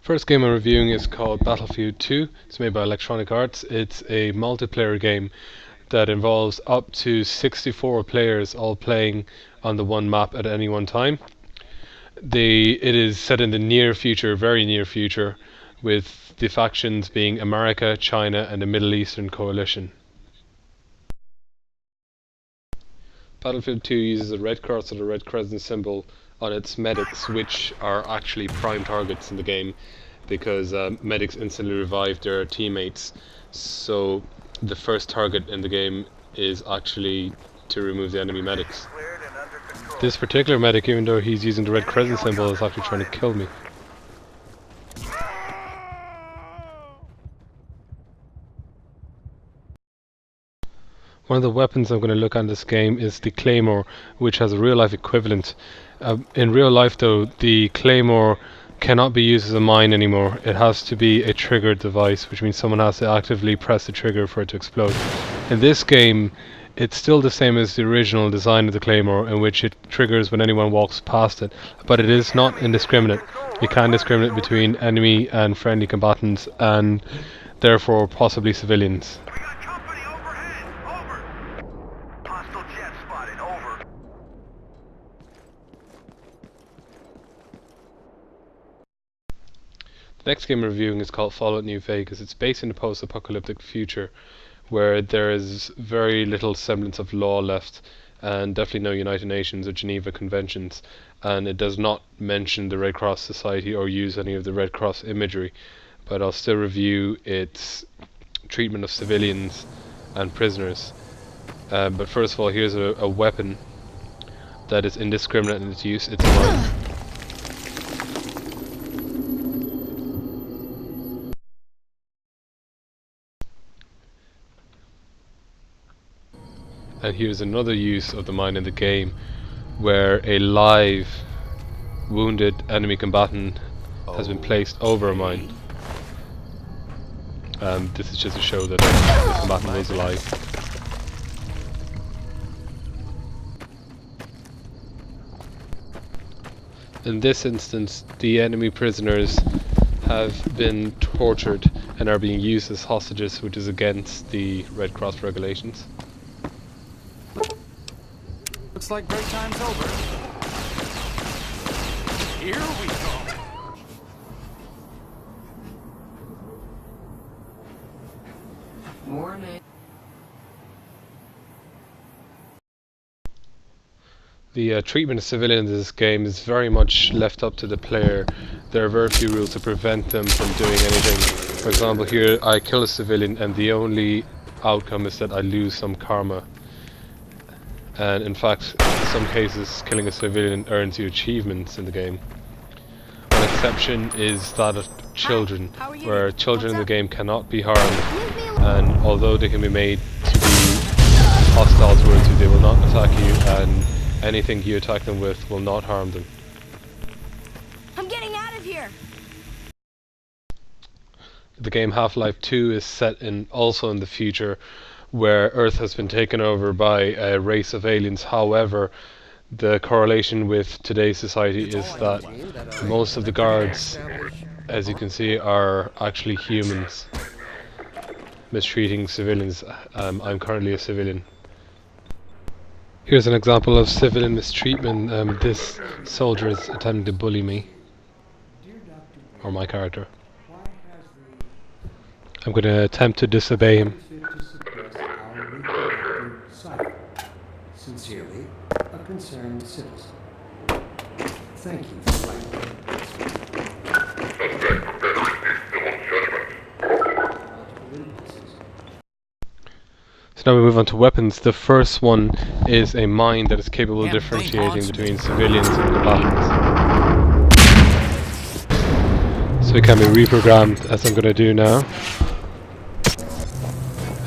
First game I'm reviewing is called Battlefield 2. It's made by Electronic Arts. It's a multiplayer game that involves up to 64 players all playing on the one map at any one time. It is set in the near future, very near future, with the factions being America, China and the Middle Eastern coalition. Battlefield 2 uses a red cross or a red crescent symbol on its medics, which are actually prime targets in the game because medics instantly revive their teammates. So the first target in the game is actually to remove the enemy medics. This particular medic, even though he's using the red crescent symbol, is actually trying to kill me. One of the weapons I'm going to look at in this game is the Claymore, which has a real life equivalent. In real life though, the Claymore cannot be used as a mine anymore. It has to be a triggered device, which means someone has to actively press the trigger for it to explode. In this game, it's still the same as the original design of the Claymore, in which it triggers when anyone walks past it, but it is not indiscriminate. You can discriminate between enemy and friendly combatants, and therefore possibly civilians. The next game I'm reviewing is called Fallout New Vegas. It's based in a post-apocalyptic future where there is very little semblance of law left, and definitely no United Nations or Geneva Conventions, and it does not mention the Red Cross Society or use any of the Red Cross imagery, but I'll still review its treatment of civilians and prisoners. But first of all, here's a weapon that is indiscriminate in its use. It's a mine. And here's another use of the mine in the game, where a live wounded enemy combatant has been placed over a mine. This is just to show that the combatant is alive. In this instance, the enemy prisoners have been tortured and are being used as hostages, which is against the Red Cross regulations. Looks like break time's over. Here we go. Morning. The treatment of civilians in this game is very much left up to the player. There are very few rules to prevent them from doing anything. For example, here I kill a civilian and the only outcome is that I lose some karma. And in fact, in some cases, killing a civilian earns you achievements in the game. One exception is that of children, where children in the game cannot be harmed, and although they can be made to be hostile towards you, they will not attack you, and anything you attack them with will not harm them. I'm getting out of here. The game Half-Life 2 is set also in the future, where Earth has been taken over by a race of aliens. However, the correlation with today's society is that most of the guards, as you can see, are actually humans mistreating civilians. I'm currently a civilian. Here's an example of civilian mistreatment. This soldier is attempting to bully me, or my character. I'm going to attempt to disobey him. Sincerely, a concerned citizen. Thank you for writing. So now we move on to weapons. The first one is a mine that is capable of differentiating between civilians and combatants. So it can be reprogrammed, as I'm going to do now.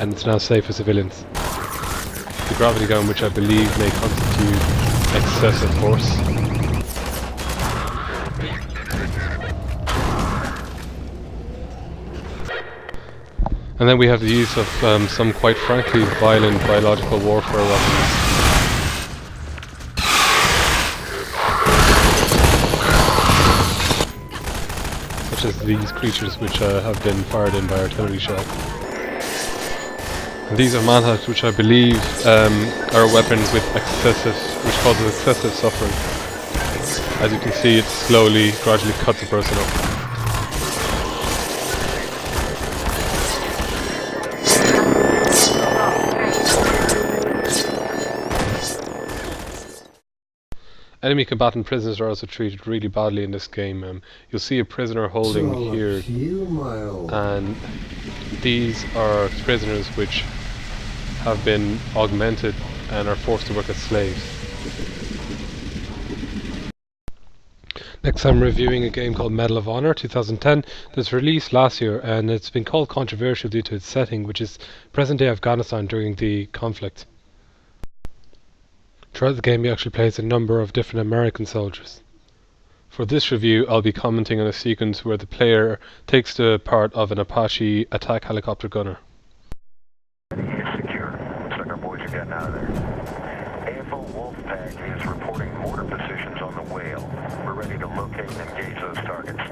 And it's now safe for civilians. The gravity gun, which I believe may constitute excessive force. And then we have the use of some quite frankly violent biological warfare weapons. such as these creatures which have been fired in by artillery shell. And these are manhunt, which I believe are weapons with which causes excessive suffering. As you can see, it slowly, gradually cuts a person up. Enemy combatant prisoners are also treated really badly in this game. You'll see a prisoner holding here, and these are prisoners which have been augmented and are forced to work as slaves. Next, I'm reviewing a game called Medal of Honor 2010 that's released last year, and it's been called controversial due to its setting, which is present-day Afghanistan during the conflict. Throughout the game you actually play as a number of different American soldiers. For this review I'll be commenting on a sequence where the player takes the part of an Apache attack helicopter gunner. It's secure. Looks like our boys are getting out of there. AFO Wolfpack is reporting mortar positions on the Whale. We're ready to locate and engage those targets.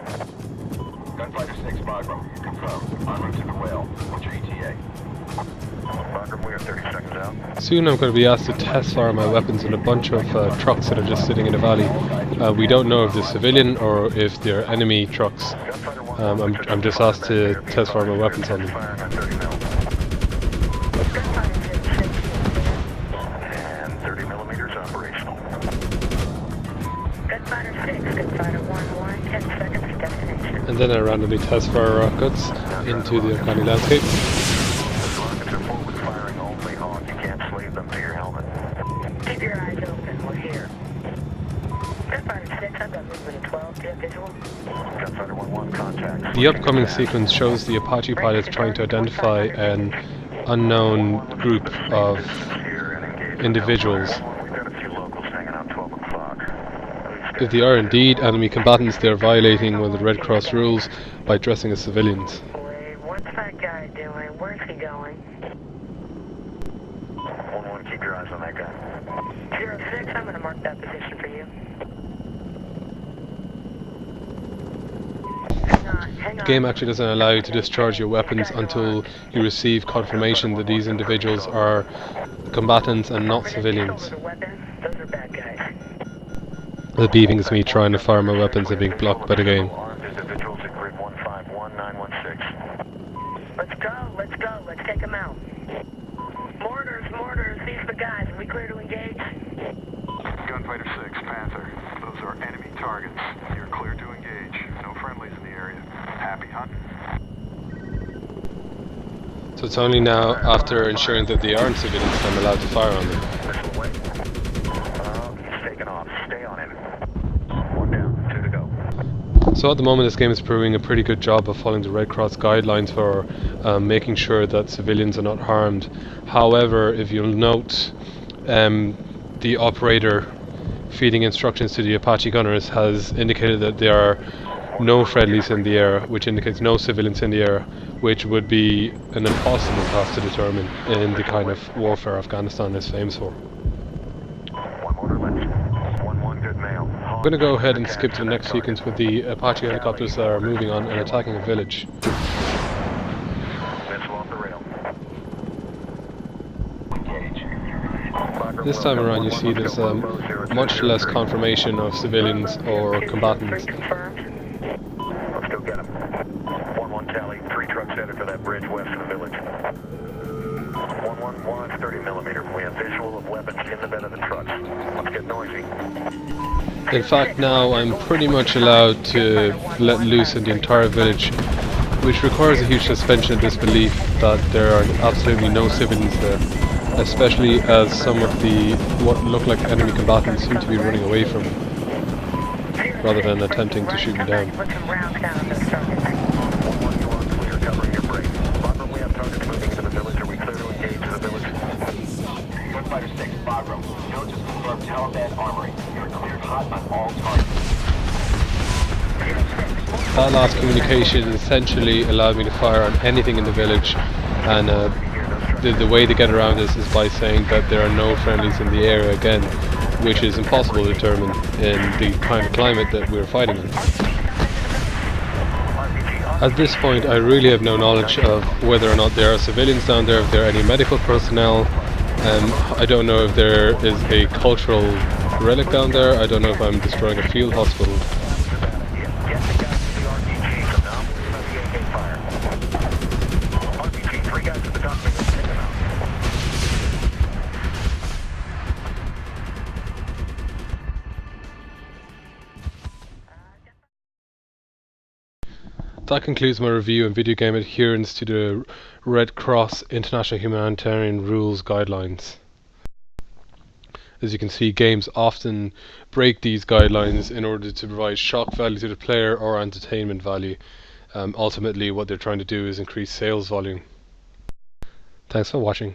Gunfighter 6, Bagram. Confirmed. En route to the Whale. What's your ETA? Bagram, we are 30 seconds out. Soon I'm going to be asked to test fire my weapons on a bunch of trucks that are just sitting in a valley. We don't know if they're civilian or if they're enemy trucks. I'm just asked to test fire my weapons on them. And 30 millimeters operational. Gunfighter 6, Gunfighter 1-1, 10 seconds to destination. And then I randomly test fire rockets into the Afghani landscape. Rockets are forward firing only, Hawk. You can't slave them to your helmet. Keep your eyes open, we're here. Gunfighter 6, I've got movement at 12, do you have visual? Gunfighter 1-1, contact. The upcoming sequence shows the Apache pilots trying to identify an unknown group of individuals. We've got a few locals hanging out 12 o'clock. If they are indeed enemy combatants, they are violating one of the Red Cross rules by dressing as civilians. Wait, what's that guy doing? Where's he going? 1-1, keep your eyes on that guy. 06, I'm gonna mark that position for you. Hang The on. game actually doesn't allow you to discharge your weapons until you receive confirmation that these individuals are combatants and not civilians. Those are bad guys. The beeping is me trying to fire my weapons and being blocked by the game. Armed individuals at grid 151916. Let's go, let's take them out. Mortars, these are the guys. Are we clear to engage? Gunfighter 6, Panther. Those are enemy targets. You're clear to engage. No friendlies in the area. Happy hunting. So it's only now, after ensuring that they aren't civilians, I'm allowed to fire on them. Missile away. He's taking off. Stay on him. 1 down, 2 to go. So at the moment this game is proving a pretty good job of following the Red Cross guidelines for making sure that civilians are not harmed. However, if you'll note, the operator feeding instructions to the Apache gunners has indicated that there are no friendlies in the air, which indicates no civilians in the air, which would be an impossible task to determine in the kind of warfare Afghanistan is famous for. 1 motor left. 1-1, good mail. I'm going to go ahead and skip to the next sequence with the Apache helicopters that are moving on and attacking a village. Missile off the rail. This time around you see there's much less confirmation of civilians or combatants. Let's go get him. 1-1 tally. 3 trucks headed for that bridge west of the village. 1-1, watch 30 millimeter. We have visual of weapons in the bed of the trucks. Let's get noisy. In fact, now I'm pretty much allowed to let loose in the entire village, which requires a huge suspension of disbelief that there are absolutely no civilians there, especially as some of the what look like enemy combatants seem to be running away from them, rather than attempting to shoot me down. Put some rounds down on those targets. 1-1, you are clear, covering your break. Bagram, we have targets moving into the village. Are we clear to engage the village? Gunfighter 6, Bagram. Village is confirmed Taliban armory. You're cleared hot on all targets. That last communication essentially allowed me to fire on anything in the village, and the way to get around this is by saying that there are no friendlies in the area again, which is impossible to determine in the kind of climate that we're fighting in. At this point I really have no knowledge of whether or not there are civilians down there, if there are any medical personnel. I don't know if there is a cultural relic down there. I don't know if I'm destroying a field hospital. Get the guys to the RPG from now. Let the AK fire. RPG, 3 guys at the top. Take them out. That concludes my review and video game adherence to the Red Cross International Humanitarian Rules Guidelines. As you can see, games often break these guidelines in order to provide shock value to the player or entertainment value. Ultimately what they're trying to do is increase sales volume. Thanks for watching.